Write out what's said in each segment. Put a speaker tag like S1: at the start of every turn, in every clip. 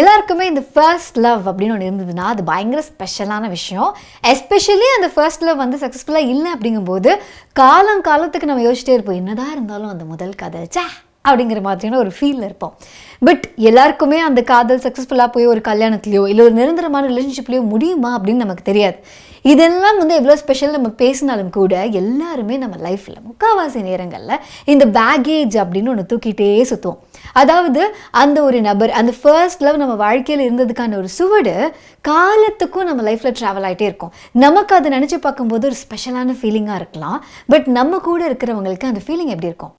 S1: எல்லாருக்குமே இந்த first love அப்படின்னு ஒன்று இருந்ததுன்னா அது பயங்கர ஸ்பெஷலான விஷயம். எஸ்பெஷலி அந்த ஃபர்ஸ்ட் லவ் வந்து சக்ஸஸ்ஃபுல்லாக இல்லை அப்படிங்கும்போது காலத்துக்கு நம்ம யோசிச்சிட்டே இருப்போம், என்னதான் இருந்தாலும் அந்த முதல் காதல் சே அப்படிங்கிற மாதிரியான ஒரு ஃபீலில் இருப்போம். பட் எல்லாருக்குமே அந்த காதல் சக்ஸஸ்ஃபுல்லாக போய் ஒரு கல்யாணத்துலையோ இல்லை ஒரு நிரந்தரமான ரிலேஷன்ஷிப்லையோ முடியுமா அப்படின்னு நமக்கு தெரியாது. இதெல்லாம் வந்து எவ்வளோ ஸ்பெஷல் நம்ம பேசினாலும் கூட எல்லாருமே நம்ம லைஃப்பில் முக்கால்வாசி நேரங்களில் இந்த பேகேஜ் அப்படின்னு ஒன்று தூக்கிட்டே சுற்றுவோம். அதாவது அந்த ஒரு நபர், அந்த ஃபர்ஸ்ட் லவ் நம்ம வாழ்க்கையில் இருந்ததுக்கான ஒரு சுவடு காலத்துக்கும் நம்ம லைஃப்பில் ட்ராவல் ஆகிட்டே இருக்கும். நமக்கு அதை நினச்சி பார்க்கும்போது ஒரு ஸ்பெஷலான ஃபீலிங்காக இருக்கலாம். பட் நம்ம கூட இருக்கிறவங்களுக்கு அந்த ஃபீலிங் எப்படி இருக்கும்?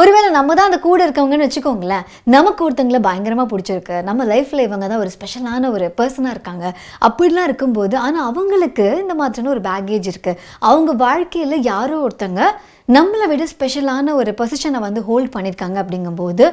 S1: ஒருவேளை நம்ம தான் அந்த கூட இருக்கவங்கன்னு வச்சுக்கோங்களேன், நமக்கு ஒருத்தங்களை பயங்கரமாக பிடிச்சிருக்கு, நம்ம லைஃப்பில் இவங்க தான் ஒரு ஸ்பெஷலான ஒரு பர்சனாக இருக்காங்க அப்படிலாம் இருக்கும்போது, ஆனால் அவங்களுக்கு இந்த மாதிரியான ஒரு பேகேஜ் இருக்குது. அவங்க வாழ்க்கையில் யாரோ ஒருத்தங்க நம்மளை விட ஸ்பெஷலான ஒரு பொசிஷனை வந்து ஹோல்ட் பண்ணியிருக்காங்க. அப்படிங்கும்போது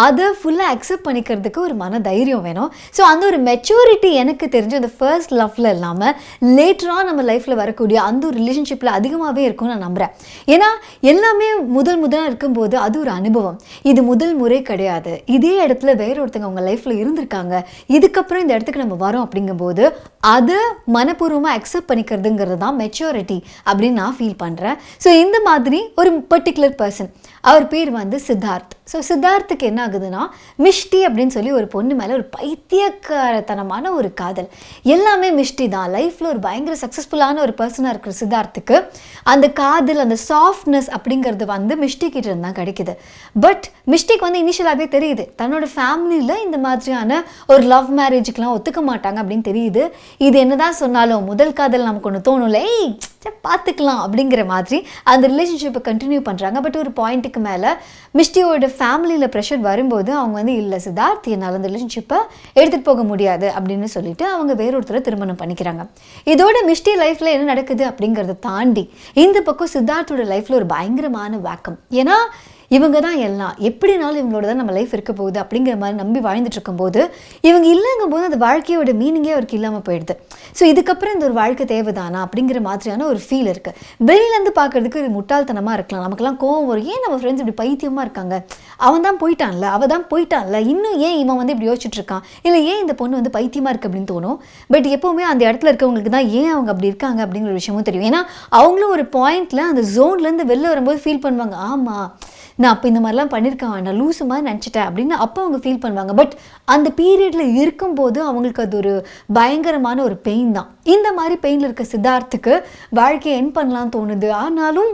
S1: அதை ஃபுல்லாக அக்செப்ட் பண்ணிக்கிறதுக்கு ஒரு மன தைரியம் வேணும். ஸோ அந்த ஒரு மெச்சூரிட்டி எனக்கு தெரிஞ்சு அந்த ஃபர்ஸ்ட் லவ்வில் இல்லாமல் லேட்டராக நம்ம லைஃப்பில் வரக்கூடிய அந்த ஒரு ரிலேஷன்ஷிப்பில் அதிகமாகவே இருக்கும்னு நான் நம்புகிறேன். ஏன்னா எல்லாமே முதலாக இருக்கும்போது அது ஒரு அனுபவம். இது முதல் முறை கிடையாது. இதே இடத்துல வேற ஒருத்தங்க அவங்க லைஃப்பில் இருந்திருக்காங்க, இதுக்கப்புறம் இந்த இடத்துக்கு நம்ம வரோம் அப்படிங்கும்போது அதை மனப்பூர்வமாக அக்செப்ட் பண்ணிக்கிறதுங்கிறது தான் மெச்சூரிட்டி அப்படின்னு நான் ஃபீல் பண்ணுறேன். ஸோ இந்த மாதிரி ஒரு பர்டிகுலர் பர்சன், அவர் பேர் வந்து சித்தார்த். ஸோ சித்தார்த்துக்கு என்ன ஆகுதுன்னா, மிஷ்டி அப்படின்னு சொல்லி ஒரு பொண்ணு மேலே ஒரு பைத்தியக்காரத்தனமான ஒரு காதல். எல்லாமே மிஷ்டி தான். லைஃப்பில் ஒரு பயங்கர சக்ஸஸ்ஃபுல்லான ஒரு பர்சனாக இருக்கிற சித்தார்த்துக்கு அந்த காதல், அந்த சாஃப்ட்னஸ் அப்படிங்கிறது வந்து மிஷ்டி கிட்ட இருந்து தான் கிடைக்குது. பட் மிஷ்டிக்கு வந்து இனிஷியலாகவே தெரியுது தன்னோட ஃபேமிலியில் இந்த மாதிரியான ஒரு லவ் மேரேஜுக்கெலாம் ஒத்துக்க மாட்டாங்க அப்படின்னு தெரியுது. இது என்னதான் சொன்னாலும் முதல் காதல் நமக்கு ஒன்று தோணும்ல, பார்த்துக்கலாம் அப்படிங்கிற மாதிரி அந்த ரிலேஷன்ஷிப்பை கண்டினியூ பண்ணுறாங்க. பட் ஒரு பாயிண்ட்டுக்கு மேலே மிஷ்டியோட ஃபேமிலியில் ப்ரெஷர் வரும்போது அவங்க வந்து இல்லை சித்தார்த், என்னால் அந்த ரிலேஷன்ஷிப்பை எடுத்துகிட்டு போக முடியாது அப்படின்னு சொல்லிட்டு அவங்க வேறொருத்தரை திருமணம் பண்ணிக்கிறாங்க. இதோட மிஷ்டி லைஃப்பில் என்ன நடக்குது அப்படிங்கிறத தாண்டி இந்த பக்கம் சித்தார்த்தோட லைஃப்பில் ஒரு பயங்கரமான வேக்கம். ஏன்னா இவங்க தான் எல்லாம், எப்படினாலும் இவங்களோட தான் நம்ம லைஃப் இருக்க போகுது அப்படிங்கிற மாதிரி நம்பி வாழ்ந்துட்டு இருக்கும்போது இவங்க இல்லைங்கும் போது அந்த வாழ்க்கையோட மீனிங்கே அவருக்கு இல்லாமல் போயிடுது. ஸோ இதுக்கப்புறம் இந்த ஒரு வாழ்க்கை தேவைதானா அப்படிங்கிற மாதிரியான ஒரு ஃபீல் இருக்குது. வெளியிலேருந்து பார்க்குறதுக்கு ஒரு முட்டாள்தனமாக இருக்கலாம், நமக்குலாம் கோவம் வரும், ஏன் நம்ம ஃப்ரெண்ட்ஸ் இப்படி பைத்தியமாக இருக்காங்க, அவன் தான் போயிட்டான்ல, அவள் தான் போயிட்டான்ல, இன்னும் ஏன் இவன் வந்து இப்படி யோசிச்சுட்டு இருக்கான், இல்லை ஏன் இந்த பொண்ணு வந்து பைத்தியமாக இருக்குது அப்படின்னு தோணும். பட் எப்போவுமே அந்த இடத்துல இருக்கவங்களுக்கு தான் ஏன் அவங்க அப்படி இருக்காங்க அப்படிங்கிற விஷயமும் தெரியும். ஏன்னா அவங்களும் ஒரு பாயிண்டில் அந்த ஜோன்லேருந்து வெளில வரும்போது ஃபீல் பண்ணுவாங்க, ஆமாம் நான் அப்போ இந்த மாதிரிலாம் பண்ணியிருக்கேன், நான் லூஸு மாதிரி நினச்சிட்டேன் அப்படின்னு அப்போ அவங்க ஃபீல் பண்ணுவாங்க. பட் அந்த பீரியடில் இருக்கும்போது அவங்களுக்கு அது ஒரு பயங்கரமான ஒரு பெயின் தான். இந்த மாதிரி பெயினில் இருக்க சித்தார்த்துக்கு வாழ்க்கையை என் பண்ணலான்னு தோணுது. ஆனாலும்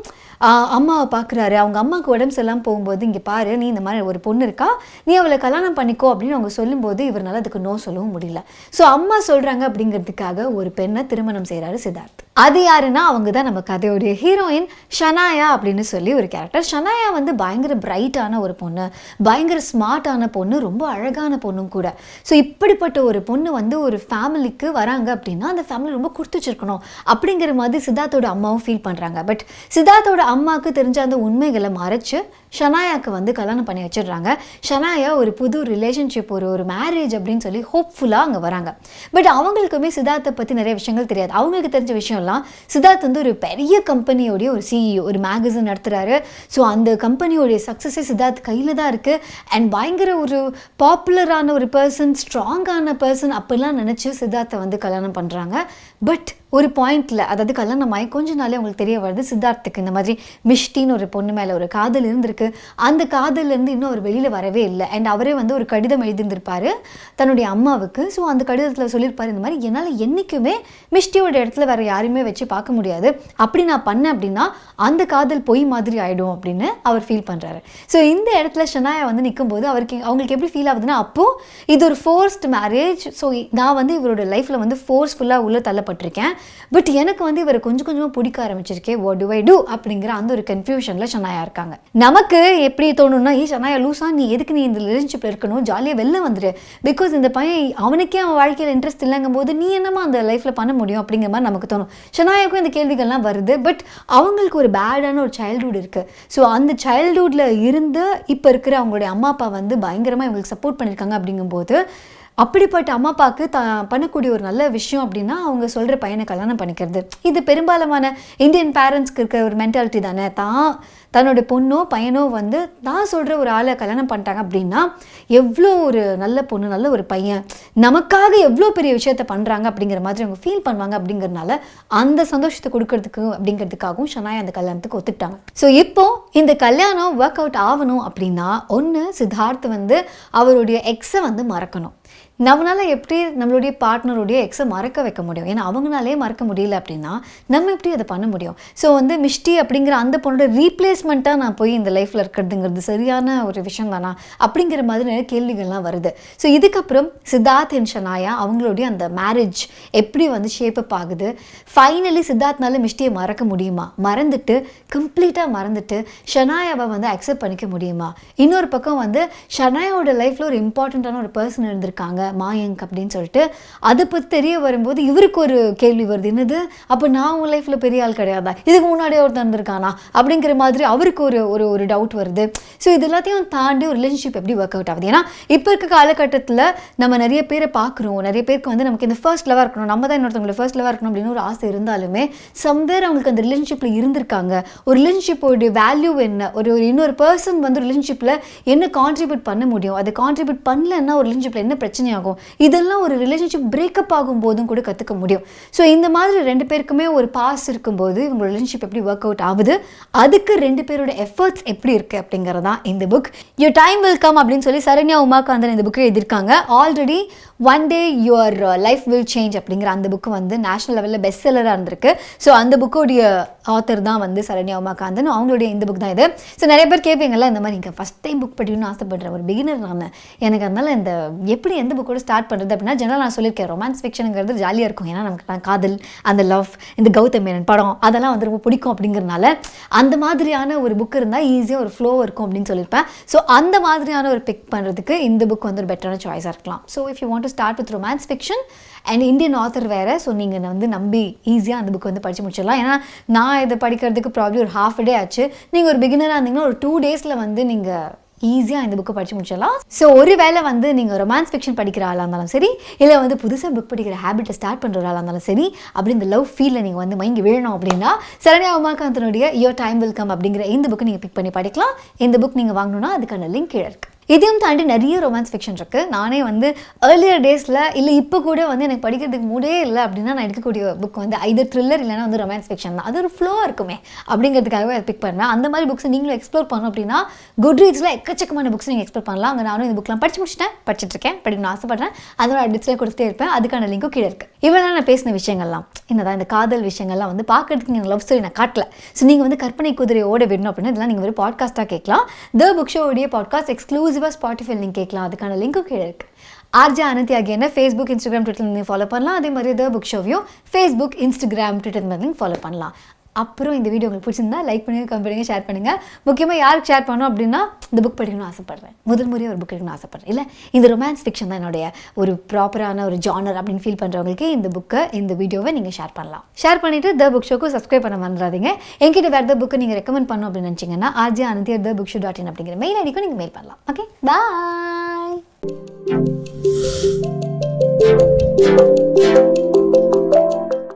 S1: அம்மாவை பார்க்குறாரு, அவங்க அம்மாவுக்கு உடம்பு சரியில்லாமல் போகும்போது, இங்கே பாரு நீ இந்த மாதிரி ஒரு பொண்ணு இருக்கா, நீ அவளை கல்யாணம் பண்ணிக்கோ அப்படின்னு அவங்க சொல்லும்போது இவரால் அதுக்கு நோ சொல்லவும் முடியல. ஸோ அம்மா சொல்கிறாங்க அப்படிங்கிறதுக்காக ஒரு பெண்ணை திருமணம் செய்கிறாரு சித்தார்த். அது யாருன்னா அவங்க தான் நம்ம கதையோடைய ஹீரோயின் ஷனாயா அப்படின்னு சொல்லி ஒரு கேரக்டர். ஷனாயா வந்து பயங்கர பிரைட்டான ஒரு பொண்ணு, பயங்கர ஸ்மார்ட்டான பொண்ணு, ரொம்ப அழகான பொண்ணும் கூட. ஸோ இப்படிப்பட்ட ஒரு பொண்ணு வந்து ஒரு ஃபேமிலிக்கு வராங்க அப்படின்னா அந்த ஃபேமிலி ரொம்ப கொடுத்து வச்சிருக்கணும் அப்படிங்கிற மாதிரி சித்தார்த்தோட அம்மாவும் ஃபீல் பண்ணுறாங்க. பட் சித்தார்த்தோட அம்மாவுக்கு தெரிஞ்ச அந்த உண்மைகளை மறைச்சு ஷனாயாவுக்கு வந்து கல்யாணம் பண்ணி வச்சிடுறாங்க. ஷனாயா ஒரு புது ரிலேஷன்ஷிப், ஒரு மேரேஜ் அப்படின்னு சொல்லி ஹோப்ஃபுல்லாக அங்கே வராங்க. பட் அவங்களுக்குமே சித்தார்த்தை பற்றி நிறைய விஷயங்கள் தெரியாது. அவங்களுக்கு தெரிஞ்ச விஷயம்லாம், சித்தார்த் வந்து ஒரு பெரிய கம்பெனியோடைய ஒரு சிஇஓ, ஒரு மேகசின் நடத்துகிறாரு. ஸோ அந்த கம்பெனியோடைய சக்ஸஸே சித்தார்த் கையில் தான் இருக்குது. அண்ட் பயங்கர ஒரு பாப்புலரான ஒரு பர்சன், ஸ்ட்ராங்கான பர்சன் அப்படிலாம் நினச்சி சித்தார்த்தை வந்து கல்யாணம் பண்ணுறாங்க. பட் ஒரு பாயிண்டில், அதாவது கல்யாணம் ஆகி கொஞ்ச நாளே அவங்களுக்கு தெரிய வருது சித்தார்த்துக்கு இந்த மாதிரி மிஷ்டின்னு ஒரு பொண்ணு மேலே ஒரு காதல் இருந்திருக்கு. அந்த காதல்லேருந்து இன்னும் அவர் வெளியில் வரவே இல்லை. அண்ட் அவரே வந்து ஒரு கடிதம் எழுதியிருந்திருப்பார் தன்னுடைய அம்மாவுக்கு. ஸோ அந்த கடிதத்தில் சொல்லியிருப்பார், இந்த மாதிரி என்னால் என்றைக்குமே மிஷ்டியோட இடத்துல வேறு யாரையுமே வச்சு பார்க்க முடியாது, அப்படி நான் பண்ணேன் அப்படின்னா அந்த காதல் பொய் மாதிரி ஆகிடும் அப்படின்னு அவர் ஃபீல் பண்ணுறாரு. ஸோ இந்த இடத்துல ஷனாயா வந்து நிற்கும்போது அவங்களுக்கு எப்படி ஃபீல் ஆகுதுன்னா, அப்போது இது ஒரு ஃபோர்ஸ்ட் மேரேஜ். ஸோ நான் வந்து இவரோட லைஃப்பில் வந்து ஃபோர்ஸ்ஃபுல்லாக உள்ளே தள்ளப்பட்டிருக்கேன். பட் எனக்கு வந்து இவரை கொஞ்சம் கொஞ்சமாக பிடிக்க ஆரம்பிச்சிருக்கேன், வாட் டு ஐ டூ அப்படிங்கிற அந்த ஒரு கன்ஃபியூஷனில் ஷனாயா இருக்காங்க. நமக்கு எப்படி தோணுன்னா, ஷனாயா லூஸா, நீ எதுக்கு நீ இந்த ரிலேஷன்ஷிப்பில் இருக்கணும், ஜாலியாக வெளில வந்துடு, பிகாஸ் இந்த பையன் அவனுக்கே அவன் வாழ்க்கையில் இன்ட்ரெஸ்ட் இல்லைங்கும் போது நீ என்னமா அந்த லைஃப்பில் பண்ண முடியும் அப்படிங்கிற மாதிரி நமக்கு தோணும். ஷனாயாவுக்கும் இந்த கேள்விகள்லாம் வருது. பட் அவங்களுக்கு ஒரு பேடான ஒரு சைல்டுஹுட் இருக்குது. ஸோ அந்த சைல்டுஹுட்டில் இருந்து இப்போ இருக்கிற அவங்களுடைய அம்மா அப்பா வந்து பயங்கரமாக இவங்களுக்கு சப்போர்ட் பண்ணியிருக்காங்க. அப்படிங்கும்போது அப்படிப்பட்ட அம்மா அப்பாவுக்கு பண்ணக்கூடிய ஒரு நல்ல விஷயம் அப்படின்னா அவங்க சொல்கிற பையனை கல்யாணம் பண்ணிக்கிறது. இது பெரும்பாலான இந்தியன் பேரண்ட்ஸ்க்கு இருக்கிற ஒரு மென்டாலிட்டி தானே. தன்னோட பொண்ணோ பையனோ வந்து தான் சொல்கிற ஒரு ஆளை கல்யாணம் பண்ணிட்டாங்க அப்படின்னா எவ்வளோ ஒரு நல்ல பொண்ணு நல்ல ஒரு பையன் நமக்காக எவ்வளோ பெரிய விஷயத்த பண்ணுறாங்க அப்படிங்கிற மாதிரி அவங்க ஃபீல் பண்ணுவாங்க. அப்படிங்கிறதுனால அந்த சந்தோஷத்தை கொடுக்கறதுக்கு அப்படிங்கிறதுக்காகவும் ஷனாயா அந்த கல்யாணத்துக்கு ஒத்துக்கிட்டாங்க. ஸோ இப்போ இந்த கல்யாணம் ஒர்க் அவுட் ஆகணும் அப்படின்னா ஒன்று சித்தார்த் வந்து அவருடைய எக்ஸை வந்து மறக்கணும். நம்மளால் எப்படி நம்மளுடைய பார்ட்னருடைய எக்ஸை மறக்க வைக்க முடியும்? ஏன்னா அவங்களாலே மறக்க முடியல அப்படின்னா நம்ம எப்படி அதை பண்ண முடியும்? ஸோ வந்து மிஷ்டி அப்படிங்கிற அந்த பொண்ணோட ரீப்ளேஸ்மெண்ட்டாக நான் போய் இந்த லைஃப்பில் இருக்கிறதுங்கிறது சரியான ஒரு விஷயம் தானா அப்படிங்கிற மாதிரி நிறைய கேள்விகள்லாம் வருது. ஸோ இதுக்கப்புறம் சித்தார்த் அண்ட் ஷனாயா அவங்களுடைய அந்த மேரேஜ் எப்படி வந்து ஷேப்பப் ஆகுது? ஃபைனலி சித்தார்த்னால மிஷ்டியை மறக்க முடியுமா? மறந்துட்டு கம்ப்ளீட்டாக மறந்துட்டு ஷனாயாவை வந்து அக்செப்ட் பண்ணிக்க முடியுமா? இன்னொரு பக்கம் வந்து ஷனாயாவோட லைஃப்பில் ஒரு இம்பார்ட்டண்ட்டான ஒரு பர்சன் இருந்திருக்காங்க மாயங்க் அப்படின்னு சொல்லிட்டு அதை பற்றி தெரிய வரும்போது இவருக்கு ஒரு கேள்வி வருது. என்னது, அப்போ நான் உன் லைஃப்பில் பெரிய ஆள் கிடையாதா? இதுக்கு முன்னாடியே ஒருத்தர் இருந்திருக்கானா அப்படிங்கிற மாதிரி அவருக்கு ஒரு டவுட் வருது. ஸோ இது எல்லாத்தையும் தாண்டி ஒரு ரிலேஷன்ஷிப் எப்படி ஒர்க் அவுட் ஆகுது? ஏன்னா இப்போ இருக்க காலகட்டத்தில் நம்ம நிறைய பேரை பார்க்குறோம். நிறைய பேருக்கு வந்து நமக்கு இந்த ஃபர்ஸ்ட் லெவலாக இருக்கணும், நம்ம தான் இன்னொருத்தவங்களை ஃபர்ஸ்ட் லெவலாக இருக்கணும் அப்படின்னு ஒரு ஆசை இருந்தாலுமே சம்வேர் அவங்களுக்கு அந்த ரிலேஷன்ஷிப்பில் இருந்திருக்காங்க. ஒரு ரிலேஷன்ஷிப்போடைய வேல்யூ என்ன, ஒரு இன்னொரு பர்சன் வந்து ரிலேஷன்ஷிப்பில் என்ன கான்ட்ரிபியூட் பண்ண முடியும், அதை கான்ட்ரிபியூட் பண்ணலன்னா ஒரு ரிலேஷன்ஷிப்பில் என்ன பிரச்சனை ஆகும், இதெல்லாம் ஒரு ரிலேஷன்ஷிப் பிரேக்கப் ஆகும் போதும் கூட கற்றுக்க முடியும். ஸோ இந்த மாதிரி ரெண்டு பேருக்குமே ஒரு பாஸ் இருக்கும்போது இவங்க ரிலேஷன்ஷிப் எப்படி ஒர்க் அவுட் ஆகுது, அதுக்கு ரெண்டு பேரோட எஃபர்ட்ஸ் எப்படி இருக்குது அப்படிங்கிறதான் இந்த book. Your time will come அப்படின்னு சொல்லி சரண்யா உமாகாந்தன் இந்த புக்கை எழுதியிருக்காங்க. Already one day your life will change அப்படிங்கிற அந்த புக்கு வந்து நேஷனல் லெவலில் பெஸ்ட் செல்லராக இருந்திருக்கு. ஸோ அந்த புக்கோடைய ஆத்தர் தான் வந்து சரண்யா உமாகாந்தன். அவங்களுடைய இந்த புக் தான் இது. ஸோ நிறைய பேர் கேட்பீங்கல்ல இந்த மாதிரி இங்கே ஃபஸ்ட் டைம் புக் படிக்கணும்னு ஆசைப்படுறேன், ஒரு பிகினர் நான், எனக்கு அதனால் இந்த எப்படி எந்த புக்கோட ஸ்டார்ட் பண்ணுறது அப்படின்னா ஜெனரல் நான் சொல்லியிருக்கேன் ரொமான்ஸ் ஃபிக்ஷனுங்கிறது ஜாலியாக இருக்கும். ஏன்னா நமக்கு காதல், அந்த லவ், இந்த கௌதம் மேனன் படம் அதெல்லாம் வந்து ரொம்ப பிடிக்கும். அப்படிங்கிறதுனால அந்த மாதிரியான ஒரு புக் இருந்தால் ஈஸியாக ஒரு ஃப்ளோ இருக்கும் அப்படின்னு சொல்லியிருப்பேன். ஸோ அந்த மாதிரியான ஒரு பிக் பண்ணுறதுக்கு இந்த புக் வந்து ஒரு பெட்டரான சாய்ஸாக இருக்கலாம். So if you want to start with romance fiction and Indian author வேறு, ஸோ நீங்கள் வந்து நம்பி ஈஸியாக அந்த புக் வந்து படித்து முடிச்சிடலாம். ஏன்னா நான் இதை படிக்கிறதுக்கு ப்ராப்ளி ஒரு ஹாஃப் டே ஆச்சு. நீங்கள் ஒரு பிகினராக இருந்தீங்கன்னா ஒரு 2 டேஸில் வந்து நீங்கள் ஈஸியாக இந்த புக்கை படித்து முடிச்சிடலாம். ஸோ ஒரு வேளை வந்து நீங்கள் ரொமான்ஸ் ஃபிக்ஷன் படிக்கிற ஆளாக இருந்தாலும் சரி, இல்லை வந்து புதுசாக புக் படிக்கிற ஹேபிட்டை ஸ்டார்ட் பண்ணுற ஆளாக இருந்தாலும் சரி, அப்படி இந்த லவ் ஃபீலில் நீங்கள் வந்து மயங்கி விழணும் அப்படின்னா சரண்யா உமாகாந்தனுடைய யுவர் டைம் வில் கம் அப்படிங்கிற இந்த புக்கை நீங்கள் பிக் பண்ணி படிக்கலாம். இந்த புக் நீங்கள் வாங்கணுன்னா அதுக்கான லிங்க் கீழே இருக்குது. இதையும் தாண்டி நிறைய ரொமான்ஸ் ஃபிக்ஷன் இருக்குது. நானே வந்து ஏர்லியர் டேஸில் இல்லை இப்போ கூட வந்து எனக்கு படிக்கிறதுக்கு மூடே இல்லை அப்படின்னா நான் எடுக்கக்கூடிய புக் வந்து ஐதர் த்ரில்லர் இல்லைனா வந்து ரொமான்ஸ் ஃபிக்ஷன் தான். அது ஒரு ஃப்ளோவாக இருக்குமே அப்படிங்கிறதுக்காகவே அதை பிக் பண்ணுவேன். அந்த மாதிரி புக்ஸ் நீங்களும் எக்ஸ்ப்ளோர் பண்ணணும் அப்படின்னா குட் ரீட்ஸில் எக்கச்சக்கமான புக்ஸ் நீங்கள் எக்ஸ்ப்ளோர் பண்ணலாம். அங்கே நானும் இந்த புக்லாம் படிச்சுட்ருக்கேன், படிக்கணும்னு ஆசைப்படுறேன். அதோட அட்வைஸ்லேயே கொடுத்துட்டே இருப்பேன். அதுக்கான லிங்க்கும் கீழே இருக்குது. இவ்வளோ நான் பேசின விஷயங்கள்லாம் என்னதான் இந்த காதல் விஷயங்கள்லாம் வந்து பார்க்கறதுக்கு நீங்கள் லவ் ஸ்டோரி நான் காட்டல. ஸோ நீங்கள் வந்து கற்பனை குதிரை ஓட விடணும் அப்படின்னா இதெல்லாம் நீங்கள் ஒரு பாட்காஸ்ட்டாக கேட்கலாம். த புக் ஷோ உடைய பாட்காஸ்ட் எக்ஸ்க்ளூசிவாக ஸ்பாட்டிஃபை லிங்க் கேட்கலாம். அதுக்கான லிங்க்கும் கீழே இருக்குது. ஆர்ஜே அனந்தி ஆகிய ஃபேஸ்புக், இன்ஸ்டாகிராம், ட்விட்டர் நீங்கள் ஃபாலோ பண்ணலாம். அதே மாதிரி த புக் ஷோவையும் ஃபேஸ்புக், இன்ஸ்டாகிராம், ட்விட்டர் மாதிரி ஃபாலோ பண்ணலாம். அப்புறம் இந்த வீடியோ உங்களுக்கு பிடிச்சிருந்தா லைக் பண்ணுங்கள், கமெண்ட் பண்ணுங்கள், ஷேர் பண்ணுங்கள். முக்கியமாக யாருக்கு ஷேர் பண்ணணும் அப்படின்னா இந்த புக் படிக்கணும்னு ஆசைப்படுறேன், முதல் முறையாக ஒரு புக் எடுக்கணும்னு ஆசைப்படுறேன், இல்லை இந்த ரொமான்ஸ் ஃபிக்ஷன் தான் என்னுடைய ஒரு ப்ராப்பரான ஒரு ஜானர் அப்படின்னு ஃபீல் பண்ணுறவங்களுக்கு இந்த புக்கை, இந்த வீடியோவை நீங்கள் ஷேர் பண்ணலாம். ஷேர் பண்ணிவிட்டு த புக் ஷோக்கு சப்ஸ்கிரைப் பண்ண மறந்துடாதீங்க. என்கிட்ட வேறு புக்கை நீங்கள் ரெக்கமெண்ட் பண்ணணும் அப்படின்னு நினச்சிங்கன்னா rjananthi@bookshoo.in அப்படிங்கிற மெயில் ஐடிக்கும் நீங்கள் மெயில் பண்ணலாம். ஓகே, பாய்.